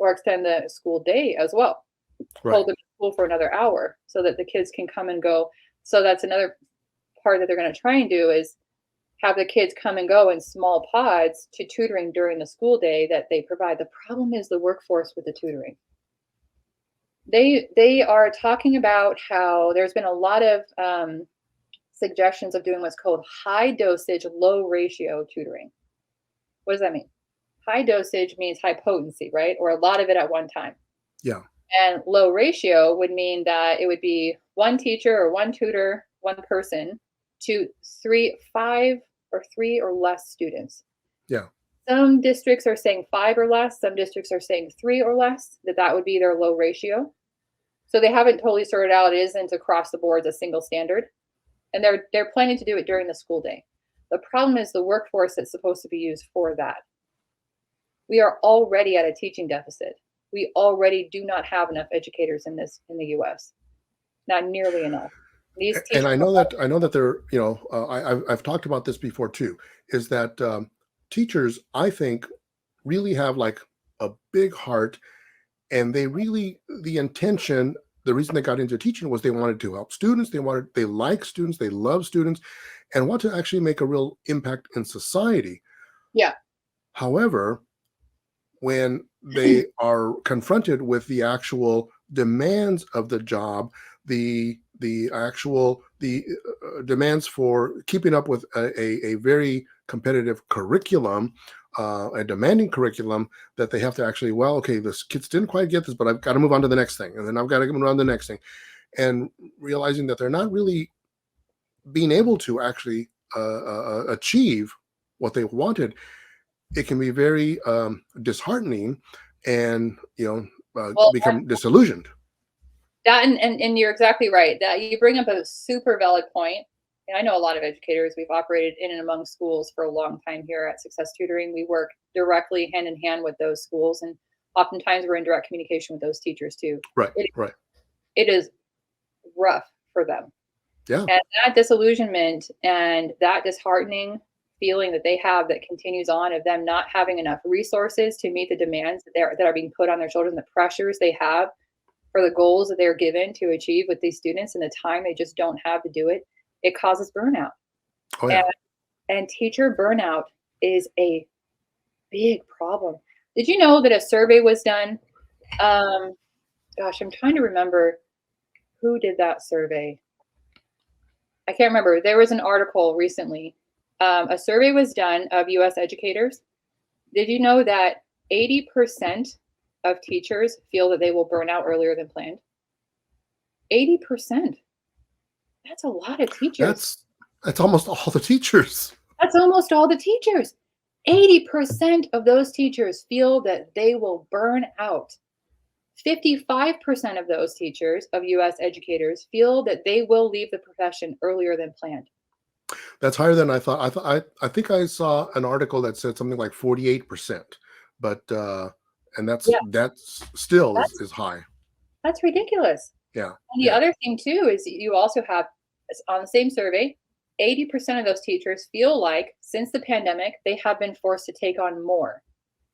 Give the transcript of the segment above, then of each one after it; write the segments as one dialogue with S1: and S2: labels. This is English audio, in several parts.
S1: or extend the school day as well.
S2: Right.
S1: Hold them in school for another hour so that the kids can come and go. So that's another part that they're going to try and do is have the kids come and go in small pods to tutoring during the school day that they provide. The problem is the workforce with the tutoring. They are talking about how there's been a lot of suggestions of doing what's called high dosage, low ratio tutoring. What does that mean? High dosage means high potency, right? Or a lot of it at one time.
S2: Yeah.
S1: And low ratio would mean that it would be one teacher or one tutor, one person to five or three or less students.
S2: Yeah.
S1: Some districts are saying five or less. Some districts are saying three or less, that would be their low ratio. So they haven't totally sorted out. It isn't across the board a single standard. And they're planning to do it during the school day. The problem is the workforce that's supposed to be used for that. We are already at a teaching deficit. We already do not have enough educators in the U.S. Not nearly enough. These
S2: And
S1: teachers
S2: I know that they're, I've talked about this before too, is that teachers, I think, really have like a big heart, and they really, the intention, the reason they got into teaching was they wanted to help students. They like students, they love students, and want to actually make a real impact in society.
S1: yeah.
S2: However, when they are confronted with the actual demands of the job, the actual the demands for keeping up with a very competitive curriculum, a demanding curriculum, that they have to actually, well, okay, this kids didn't quite get this, but I've got to move on to the next thing, and then I've got to move on to the next thing, and realizing that they're not really being able to actually achieve what they wanted, it can be very disheartening, and
S1: Well,
S2: become disillusioned.
S1: that and you're exactly right. That you bring up a super valid point. And I know a lot of educators. We've operated in and among schools for a long time here at Success Tutoring. We work directly hand in hand with those schools, and oftentimes we're in direct communication with those teachers too.
S2: Right.
S1: It,
S2: Right.
S1: it is rough for them.
S2: Yeah.
S1: And that disillusionment and that disheartening feeling that they have that continues on of them not having enough resources to meet the demands that are being put on their children, the pressures they have for the goals that they're given to achieve with these students and the time they just don't have to do it, it causes burnout.
S2: Oh
S1: And,
S2: yeah.
S1: and teacher burnout is a big problem. Did you know that a survey was done? Gosh, I'm trying to remember who did that survey. I can't remember. There was an article recently. A survey was done of US educators. Did you know that 80% of teachers feel that they will burn out earlier than planned? 80%. That's a lot of teachers.
S2: That's almost all the teachers.
S1: That's almost all the teachers. 80% of those teachers feel that they will burn out. 55% of those teachers, of US educators, feel that they will leave the profession earlier than planned.
S2: That's higher than I thought. I think I saw an article that said something like 48%, but and
S1: Yeah,
S2: that's still
S1: that's
S2: is high.
S1: that's ridiculous.
S2: Yeah.
S1: And the
S2: Yeah.
S1: other thing too is you also have on the same survey, 80% of those teachers feel like since the pandemic, they have been forced to take on more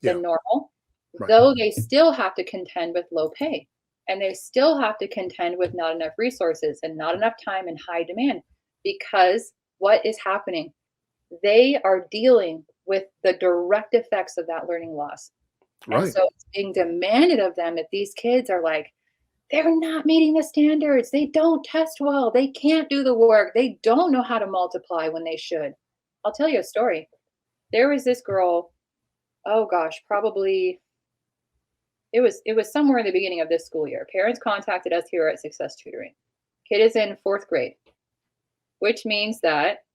S2: Yeah.
S1: than normal,
S2: Right.
S1: though they still have to contend with low pay and they still have to contend with not enough resources and not enough time and high demand. Because what is happening? They are dealing with the direct effects of that learning loss. And
S2: Right.
S1: so it's being demanded of them that these kids are like, they're not meeting the standards. They don't test well. They can't do the work. They don't know how to multiply when they should. I'll tell you a story. There was this girl, oh gosh, probably it was somewhere in the beginning of this school year. Parents contacted us here at Success Tutoring. Kid is in 4th grade, which means that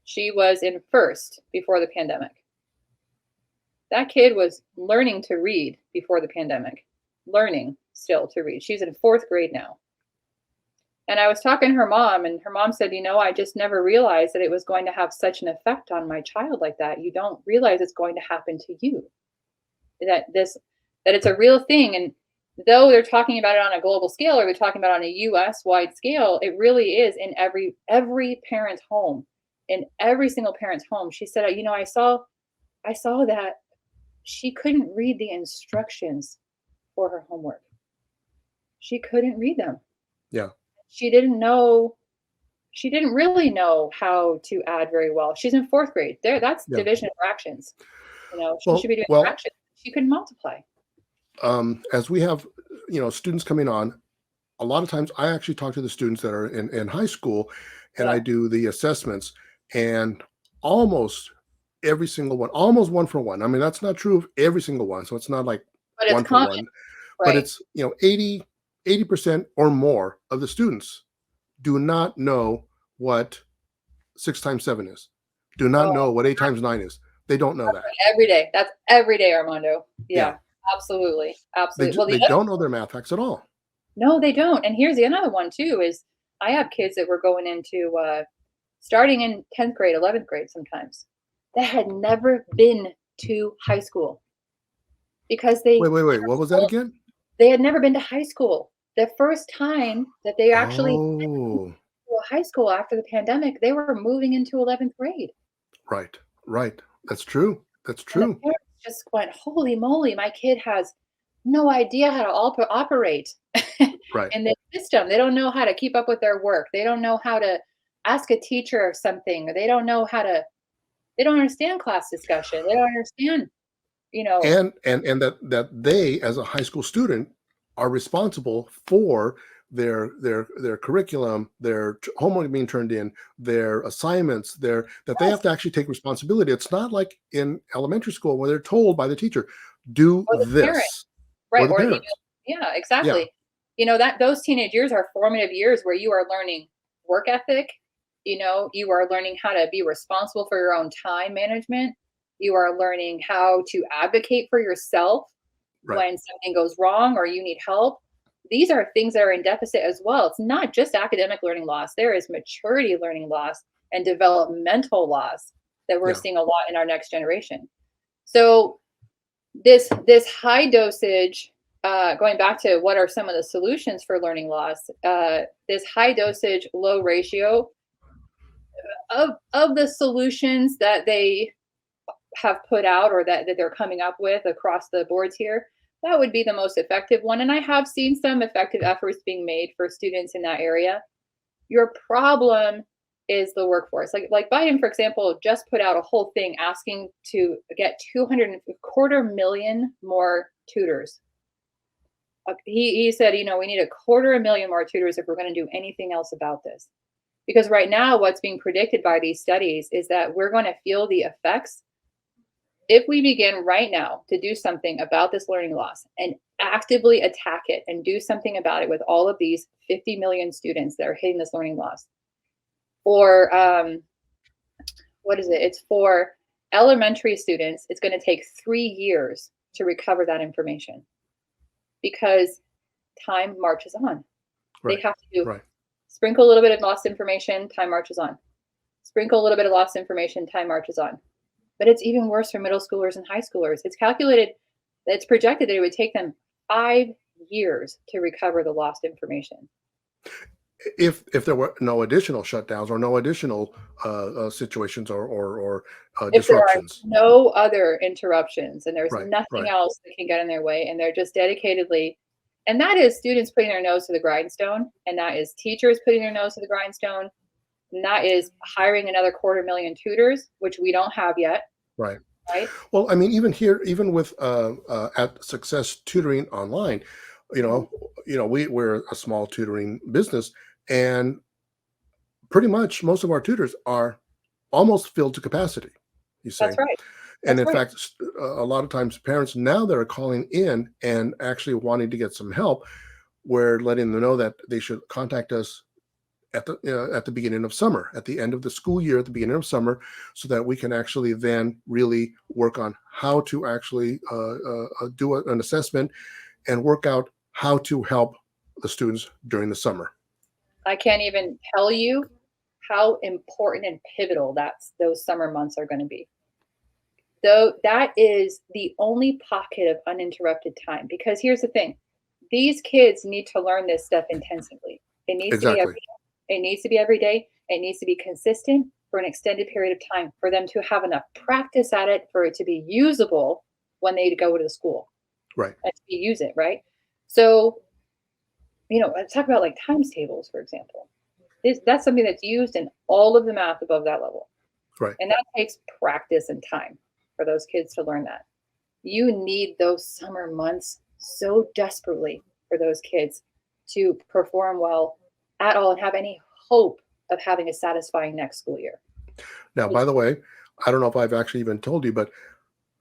S1: she was in first before the pandemic. That kid was learning to read before the pandemic, learning still to read. She's in 4th grade now. And I was talking to her mom, and her mom said, I just never realized that it was going to have such an effect on my child like that. You don't realize it's going to happen to you. That it's a real thing. And though they're talking about it on a global scale or they're talking about it on a US wide scale, it really is in every parent's home, in every single parent's home. She said, I saw that she couldn't read the instructions for her homework. She couldn't read them.
S2: Yeah.
S1: She didn't know she didn't really know how to add very well. She's in 4th grade. There, that's
S2: Yeah.
S1: division of fractions. She should
S2: Well,
S1: be doing
S2: well,
S1: fractions. She couldn't multiply.
S2: as we have, students coming on, a lot of times I actually talk to the students that are in high school, and I
S1: Yeah,
S2: do the assessments, and almost every single one, almost one for one. I mean, that's not true of every single one. So it's not like
S1: but it's
S2: one for
S1: common,
S2: one, but
S1: right?
S2: it's, 80% or more of the students do not know what 6 times 7 is, do not
S1: Oh,
S2: know what 8 times 9 is. They don't know that.
S1: every day. That's every day, Armando.
S2: Yeah.
S1: Yeah, absolutely,
S2: They,
S1: absolutely.
S2: ju-
S1: Well,
S2: they
S1: the other
S2: don't know their math facts at all.
S1: no, they don't. And here's the another one too is I have kids that were going into starting in 10th grade, 11th grade sometimes that had never been to high school because
S2: Wait, wait, wait. What was that again?
S1: they had never been to high school. The first time that they actually
S2: Oh,
S1: went to high school after the pandemic, they were moving into 11th grade.
S2: right, right. That's true. That's
S1: And the
S2: true.
S1: parents just went, "Holy moly, my kid has no idea how to operate
S2: Right.
S1: in this system. They don't know how to keep up with their work. They don't know how to ask a teacher something. Or they don't understand class discussion. They don't understand, you know,
S2: And that they, as a high school student, are responsible for their curriculum, their homework being turned in, their assignments, their that they
S1: yes,
S2: have to actually take responsibility. It's not like in elementary school where they're told by the teacher, do
S1: or the parent,
S2: this, or
S1: right?
S2: the
S1: Or even,
S2: parents.
S1: yeah,
S2: Yeah,
S1: exactly. That those teenage years are formative years where you are learning work ethic. You are learning how to be responsible for your own time management. You are learning how to advocate for yourself
S2: right.
S1: when something goes wrong or you need help. These are things that are in deficit as well. It's not just academic learning loss. There is maturity learning loss and developmental loss that we're
S2: Yeah,
S1: seeing a lot in our next generation. So this high dosage, going back to what are some of the solutions for learning loss, this high dosage, low ratio of the solutions that they have put out or that they're coming up with across the boards here, that would be the most effective one. And I have seen some effective efforts being made for students in that area. Your problem is the workforce. Like Biden, for example, just put out a whole thing asking to get 200 quarter million more tutors. He said, we need a quarter a million more tutors if we're going to do anything else about this. Because right now, what's being predicted by these studies is that we're going to feel the effects if we begin right now to do something about this learning loss and actively attack it and do something about it with all of these 50 million students that are hitting this learning loss. Or what is it? It's for elementary students. It's going to take 3 years to recover that information because time marches on. They
S2: right,
S1: have to do
S2: right.
S1: sprinkle a little bit of lost information, time marches on. Sprinkle a little bit of lost information, time marches on. But it's even worse for middle schoolers and high schoolers. It's projected that it would take them 5 years to recover the lost information.
S2: If there were no additional shutdowns or no additional situations or
S1: If there are
S2: disruptions.
S1: no other interruptions and there's
S2: Right,
S1: nothing
S2: right.
S1: else that can get in their way, and they're just dedicatedly, and that is students putting their nose to the grindstone, and that is teachers putting their nose to the grindstone, and that is hiring another quarter million tutors, which we don't have yet,
S2: Right.
S1: right?
S2: Well, I mean, even here, even with at Success Tutoring Online, you
S1: Mhm.
S2: know, we're a small tutoring business, and pretty much most of our tutors are almost filled to capacity. You
S1: That's
S2: say,
S1: right.
S2: and
S1: That's
S2: in
S1: right.
S2: fact, a lot of times parents now that are calling in and actually wanting to get some help, we're letting them know that they should contact us at the beginning of summer, at the end of the school year, at the beginning of summer, so that we can actually then really work on how to actually do an assessment and work out how to help the students during the summer.
S1: I can't even tell you how important and pivotal those summer months are going to be. Though that is the only pocket of uninterrupted time. Because here's the thing, these kids need to learn this stuff intensively. It needs to be
S2: Exactly.
S1: every day. It needs to be every day. It needs to be consistent for an extended period of time for them to have enough practice at it for it to be usable when they go to the school.
S2: Right.
S1: as you use it, right? So, let's talk about like times tables, for example. That's something that's used in all of the math above that level.
S2: Right.
S1: And that takes practice and time for those kids to learn that. You need those summer months so desperately for those kids to perform well at all and have any hope of having a satisfying next school year.
S2: Now,
S1: You
S2: by the way, I don't know if I've actually even told you, but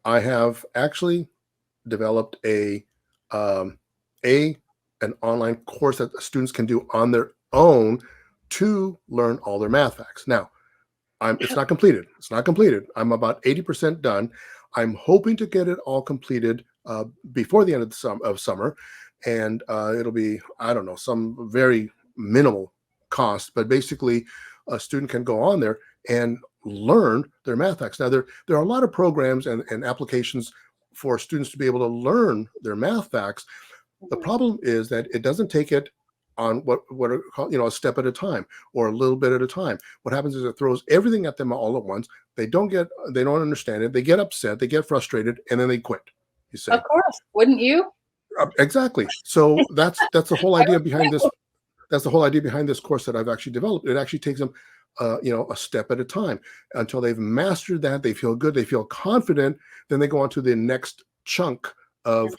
S2: I have actually developed um, a an online course that students can do on their own to learn all their math facts. Now, it's not completed. It's not completed. I'm about 80% done. I'm hoping to get it all completed before the end of of summer, and it'll be, I don't know, some very minimal cost. But basically, a student can go on there and learn their math facts. Now, there are a lot of programs and applications for students to be able to learn their math facts. The
S1: Mhm.
S2: problem is that it doesn't take it on what are called, a step at a time or a little bit at a time. What happens is it throws everything at them all at once. They don't understand it. They get upset, they get frustrated, and then they quit. You
S1: Of
S2: say
S1: course, wouldn't you?
S2: exactly. So that's the whole
S1: I
S2: idea
S1: would
S2: behind this.
S1: too.
S2: That's the whole idea behind this course that I've actually developed. It actually takes them, a step at a time until they've mastered that. They feel good. They feel confident. Then they go on to the next chunk of,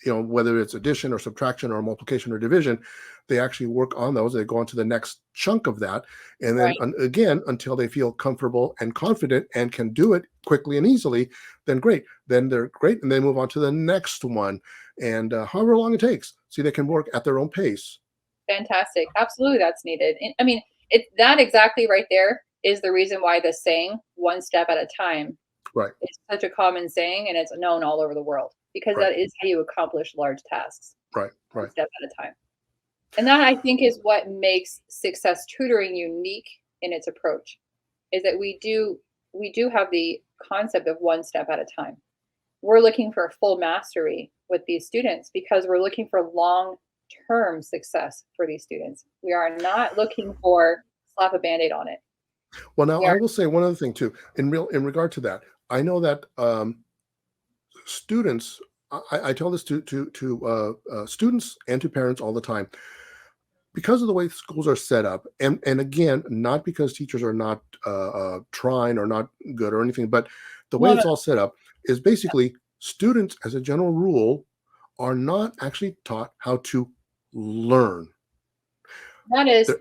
S2: whether it's addition or subtraction or multiplication or division. They actually work on those. They go on to the next chunk of that. And then
S1: Right.
S2: again, until they feel comfortable and confident and can do it quickly and easily, then great. Then they're great. And they move on to the next one. And however long it takes, see, they can work at their own pace.
S1: Fantastic. Absolutely, that's needed. And, I mean, that exactly right there is the reason why the saying "one step at a time"
S2: Right,
S1: is such a common saying, and it's known all over the world because
S2: right,
S1: that is how you accomplish large tasks,
S2: right,
S1: one
S2: right.
S1: step at a time. And that I think is what makes success tutoring unique in its approach, is that we do have the concept of one step at a time. We're looking for full mastery with these students because we're looking for long-term success for these students. We are not looking for slap a band-aid on it.
S2: Well, now
S1: We
S2: I
S1: are
S2: will say one other thing too. In regard to that, I know that students. I tell this to students and to parents all the time, because of the way schools are set up, and again, not because teachers are not trying or not good or anything, but the way
S1: no, no,
S2: it's all set up is basically students, as a general rule, are not actually taught how to learn.
S1: that is
S2: They're,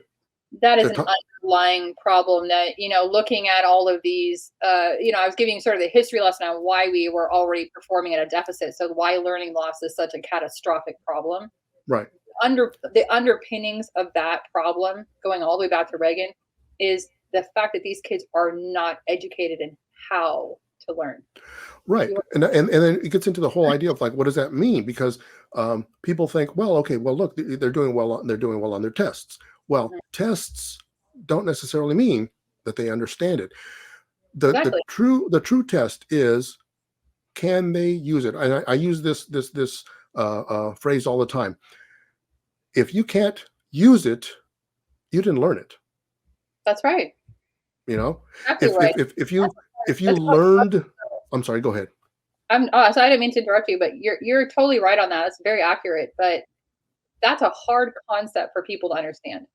S1: that is
S2: they're
S1: an
S2: taught
S1: underlying problem that, looking at all of these, I was giving you sort of the history lesson on why we were already performing at a deficit. So why learning loss is such a catastrophic problem.
S2: right.
S1: Under the underpinnings of that problem, going all the way back to Reagan, is the fact that these kids are not educated in how to learn.
S2: Right.
S1: You
S2: And then it gets into the whole idea of like, what does that mean? Because people think, well, okay, well, look, they're doing well they're doing well on their tests. Well,
S1: Mhm.
S2: tests don't necessarily mean that they understand it.
S1: Exactly.
S2: The true test is, can they use it? And I use this phrase all the time. If you can't use it, you didn't learn it.
S1: That's right.
S2: You know,
S1: Exactly right.
S2: if you
S1: That's called
S2: learned, I'm sorry, go ahead.
S1: so I didn't mean to interrupt you, but you're totally right on that. It's very accurate, but that's a hard concept for people to understand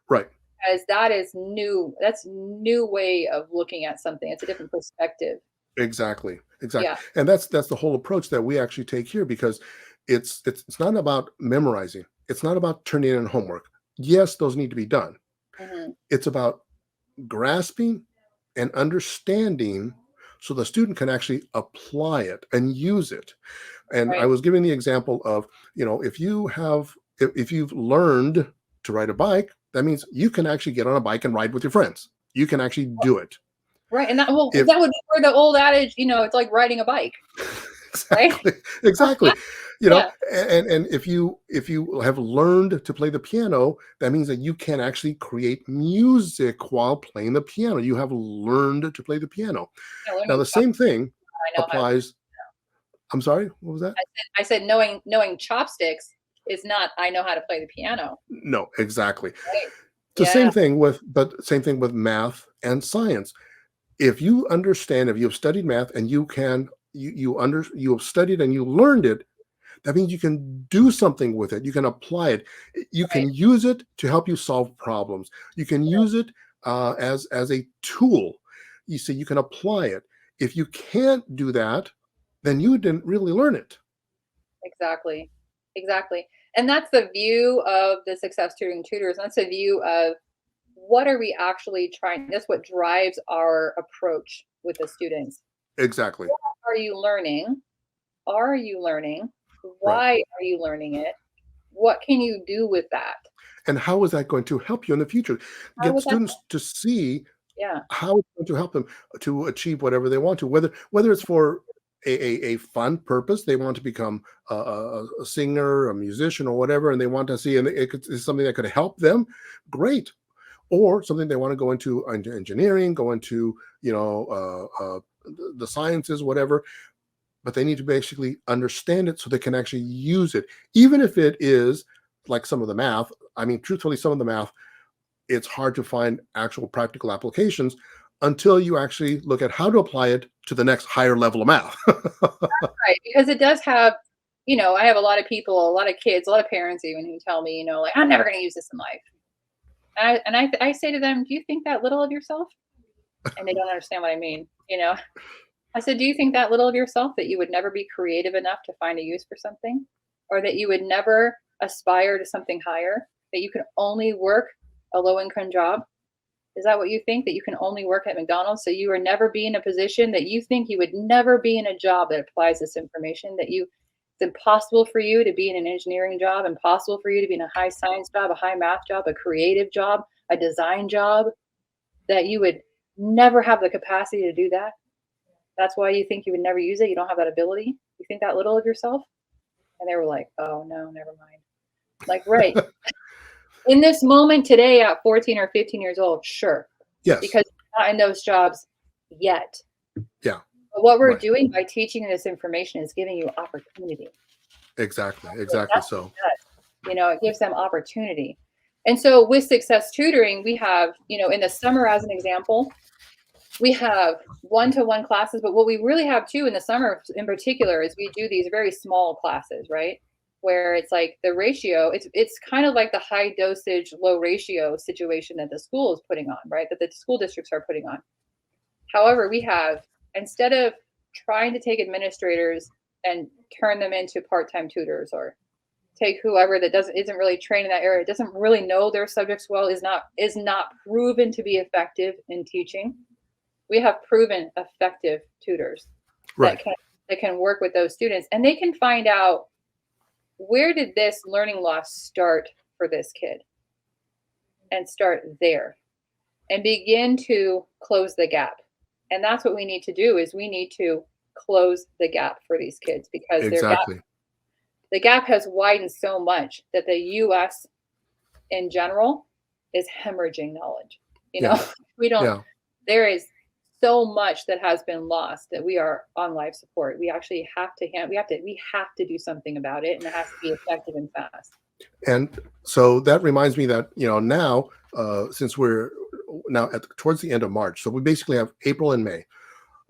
S2: Right.
S1: because that is new. That's new way of looking at something. It's a different perspective.
S2: Exactly, exactly,
S1: Yeah.
S2: and that's the whole approach that we actually take here, because it's not about memorizing. It's not about turning in homework. Yes, those need to be done.
S1: Mhm.
S2: It's about grasping and understanding so the student can actually apply it and use it. And I
S1: Right.
S2: was giving the example of, if if you've learned to ride a bike, that means you can actually get on a bike and ride with your friends. You can actually do it.
S1: Right, and that
S2: If
S1: would be where the old adage, it's like riding a bike, right?
S2: exactly, exactly.
S1: Yeah,
S2: And if you have learned to play the piano, that means that you can actually create music while playing the piano. You have learned to play the piano.
S1: yeah,
S2: Now
S1: learning
S2: the
S1: chop
S2: same thing
S1: I know how to
S2: applies. I'm sorry, what was that?
S1: I said knowing chopsticks is not, "I know how to play the piano."
S2: No, exactly.
S1: Right.
S2: It's the
S1: Yeah,
S2: same thing with math and science. If you understand, if you've studied math and you have studied and you learned it, That means you can do something with it. You can apply it. You
S1: Right.
S2: can use it to help you solve problems. You can use it as a tool. You see, you can apply it. If you can't do that, then you didn't really learn it.
S1: Exactly. Exactly. And that's the view of the success tutoring tutors. That's the view of what are we actually trying? That's what drives our approach with the students.
S2: Exactly.
S1: What are you learning? Are you learning?
S2: Right.
S1: Why are you learning it? What can you do with that?
S2: And how is that going to help you in the future?
S1: How
S2: Get
S1: would that
S2: students to see
S1: yeah,
S2: how it's going to help them to achieve whatever they want to, whether it's for a fun purpose, they want to become a singer, a musician, or whatever, and they want to see, and it's something that could help them, great. Or something they want to go into engineering, go into the sciences, whatever. But they need to basically understand it so they can actually use it, even if it is like some of the math. I mean, truthfully, some of the math, it's hard to find actual practical applications until you actually look at how to apply it to the next higher level of math.
S1: right. Because it does have, I have a lot of people, a lot of kids, a lot of parents even who tell me, like, I'm never going to use this in life. And I say to them, do you think that little of yourself? And they don't understand what I mean. I said, do you think that little of yourself that you would never be creative enough to find a use for something? Or that you would never aspire to something higher? That you can only work a low income job? Is that what you think? That you can only work at McDonald's? So you are never be in a position that you think you would never be in a job that applies this information, it's impossible for you to be in an engineering job, impossible for you to be in a high science job, a high math job, a creative job, a design job, that you would never have the capacity to do that. That's why you think you would never use it. You don't have that ability. You think that little of yourself. And they were like, oh no, never mind. Like, right. In this moment today at 14 or 15 years old, sure.
S2: Yes.
S1: Because you're not in those jobs yet.
S2: Yeah.
S1: But what we're
S2: Right.
S1: doing by teaching this information is giving you opportunity.
S2: Exactly.
S1: That's
S2: Exactly.
S1: what
S2: So.
S1: it does. It gives them opportunity. And so with success tutoring, we have, in the summer, as an example, we have one-to-one classes, but what we really have too in the summer in particular is we do these very small classes, right? Where it's like the ratio, it's kind of like the high dosage, low ratio situation that the school is putting on, right? That the school districts are putting on. However, we have, instead of trying to take administrators and turn them into part-time tutors, or take whoever that isn't really trained in that area, doesn't really know their subjects well, is not proven to be effective in teaching. We have proven effective tutors that
S2: Right.
S1: can work with those students, and they can find out, where did this learning loss start for this kid, and start there and begin to close the gap. And that's what we need to do, is we need to close the gap for these kids, because
S2: Exactly.
S1: the gap has widened so much that the US in general is hemorrhaging knowledge.
S2: Yeah.
S1: We don't
S2: Yeah.
S1: there is so much that has been lost, that we are on life support. We actually have to we have to do something about it, and it has to be effective and fast.
S2: And so that reminds me that now, since we're now towards the end of March, so we basically have April and May.
S1: Right.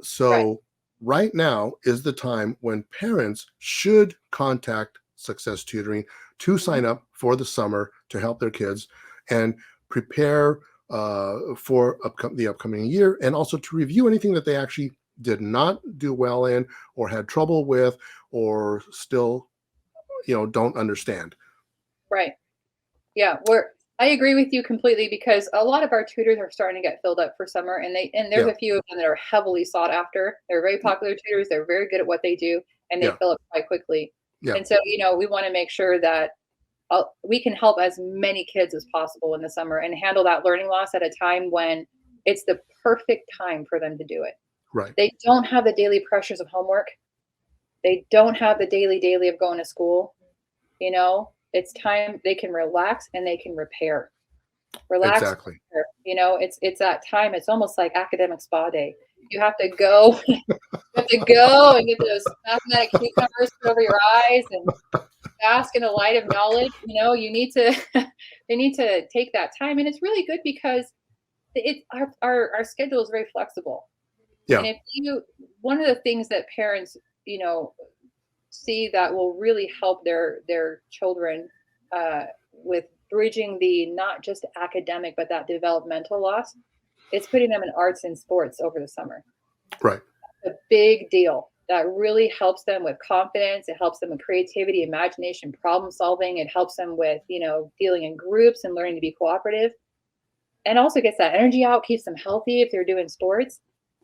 S2: So right now is the time when parents should contact Success Tutoring to
S1: Mhm.
S2: sign up for the summer to help their kids and prepare for the upcoming year, and also to review anything that they actually did not do well in, or had trouble with, or still don't understand.
S1: Right. Yeah, I agree with you completely, because a lot of our tutors are starting to get filled up for summer, and there's
S2: Yeah,
S1: a few of them that are heavily sought after. They're very popular tutors. They're very good at what they do, and they
S2: yeah,
S1: fill up quite quickly.
S2: yeah,
S1: And so, we want to make sure that we can help as many kids as possible in the summer, and handle that learning loss at a time when it's the perfect time for them to do it.
S2: right,
S1: They don't have the daily pressures of homework. They don't have the daily of going to school. It's time they can relax and they can repair. Relax,
S2: exactly.
S1: repair. It's that time. It's almost like academic spa day. You have to go, you have to go and get those mathematic cucumbers put over your eyes and bask in the light of knowledge. You need to they need to take that time. And it's really good, because our schedule is very flexible.
S2: Yeah,
S1: And if you one of the things that parents, you know, see that will really help their children with bridging the not just academic but that developmental loss. It's putting them in arts and sports over the summer.
S2: Right.
S1: A big deal. That really helps them with confidence. It helps them with creativity, imagination, problem solving. It helps them with, dealing in groups and learning to be cooperative. And also gets that energy out, keeps them healthy if they're doing sports.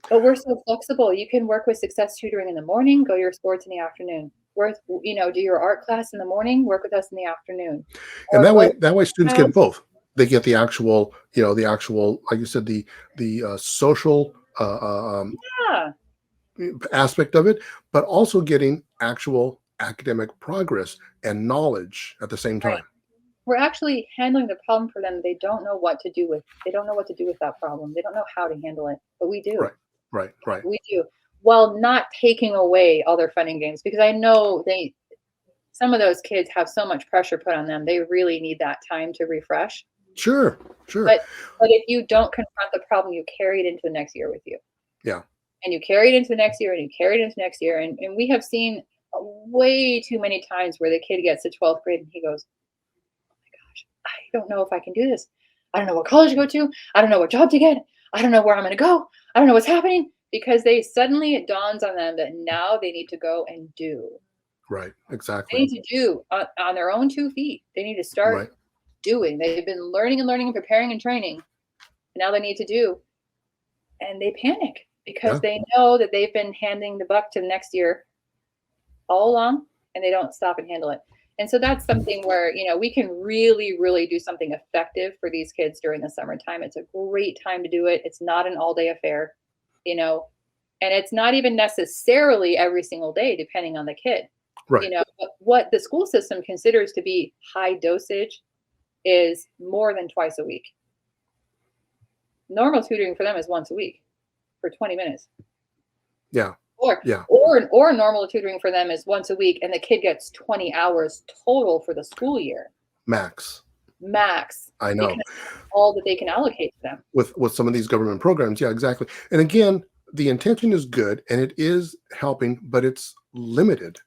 S1: But we're so flexible. You can work with success tutoring in the morning, go your sports in the afternoon. Do your art class in the morning, work with us in the afternoon.
S2: And
S1: Or
S2: that way students get both. They get the actual, like you said, the social
S1: yeah.
S2: aspect of it, but also getting actual academic progress and knowledge at the same time.
S1: Right. We're actually handling the problem for them. They don't know what to do with. They don't know what to do with that problem. They don't know how to handle it, but we do.
S2: Right.
S1: We do. While not taking away all their fun and games, because I know some of those kids have so much pressure put on them. They really need that time to refresh.
S2: Sure.
S1: But if you don't confront the problem, you carry it into the next year with you.
S2: Yeah.
S1: And you carry it into the next year, and you carry it into next year. And we have seen way too many times where the kid gets to 12th grade and he goes, I don't know if I can do this. I don't know what college to go to. I don't know what job to get. I don't know where I'm going to go. I don't know what's happening, because it dawns on them that now they need to go and do.
S2: Right.
S1: They
S2: Exactly.
S1: need to do on their own 2 feet. They need to start doing. They've been learning and preparing and training. And now they need to do. And they panic because they know that they've been handing the buck to the next year all along, and they don't stop and handle it. And so that's something where, we can really, really do something effective for these kids during the summertime. It's a great time to do it. It's not an all-day affair, and it's not even necessarily every single day, depending on the kid.
S2: Right.
S1: But what the school system considers to be high dosage is more than twice a week. Normal tutoring for them is once a week for 20 minutes.
S2: Yeah.
S1: Or normal tutoring for them is once a week, and the kid gets 20 hours total for the school year.
S2: Max.
S1: I
S2: know.
S1: All that they can allocate to them.
S2: With some of these government programs. Yeah, exactly. And again, the intention is good and it is helping, but it's limited.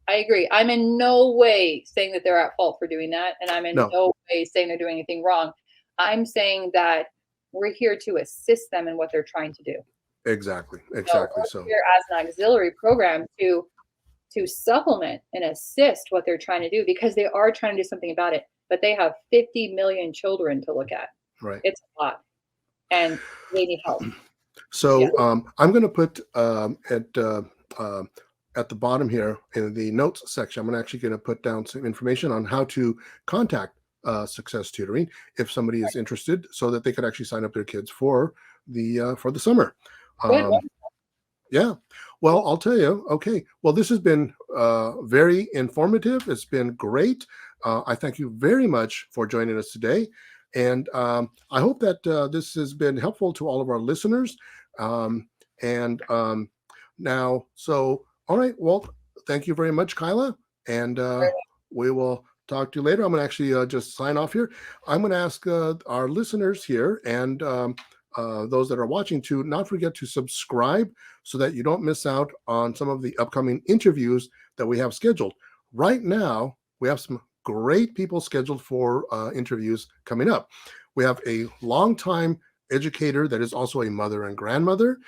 S1: I agree. I'm in no way saying that they're at fault for doing that. And I'm in no way saying they're doing anything wrong. I'm saying that we're here to assist them in what they're trying to do.
S2: Exactly.
S1: So we're here as an auxiliary program to supplement and assist what they're trying to do, because they are trying to do something about it. But they have 50 million children to look at.
S2: Right.
S1: It's a lot, and they need help.
S2: So I'm going to put at the bottom here in the notes section, I'm actually going to put down some information on how to contact Success Tutoring if somebody is interested, so that they could actually sign up their kids for the summer. Yeah. Well, I'll tell you. Okay. Well, this has been very informative. It's been great. I thank you very much for joining us today. And I hope that this has been helpful to all of our listeners. Now, so, all right. Well, thank you very much, Kyla. And we will talk to you later. I'm going to actually just sign off here. I'm going to ask our listeners here and those that are watching to not forget to subscribe so that you don't miss out on some of the upcoming interviews that we have scheduled. Right now, we have some great people scheduled for interviews coming up. We have a longtime educator that is also a mother and grandmother.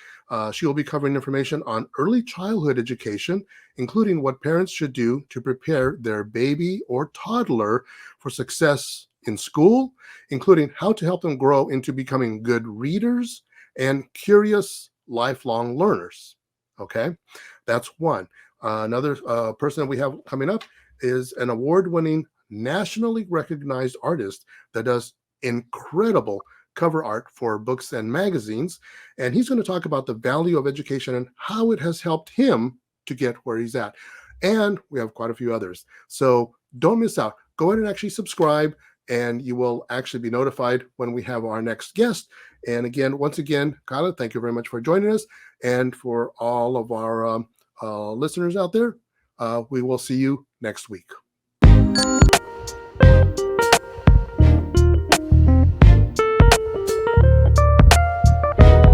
S2: She will be covering information on early childhood education, including what parents should do to prepare their baby or toddler for success in school, including how to help them grow into becoming good readers and curious lifelong learners. Okay, that's one. Another person that we have coming up is an award-winning, nationally recognized artist that does incredible cover art for books and magazines. And he's going to talk about the value of education and how it has helped him to get where he's at. And we have quite a few others. So don't miss out. Go ahead and actually subscribe, and you will actually be notified when we have our next guest. And again, once again, Kyla, thank you very much for joining us. And for all of our listeners out there, we will see you next week.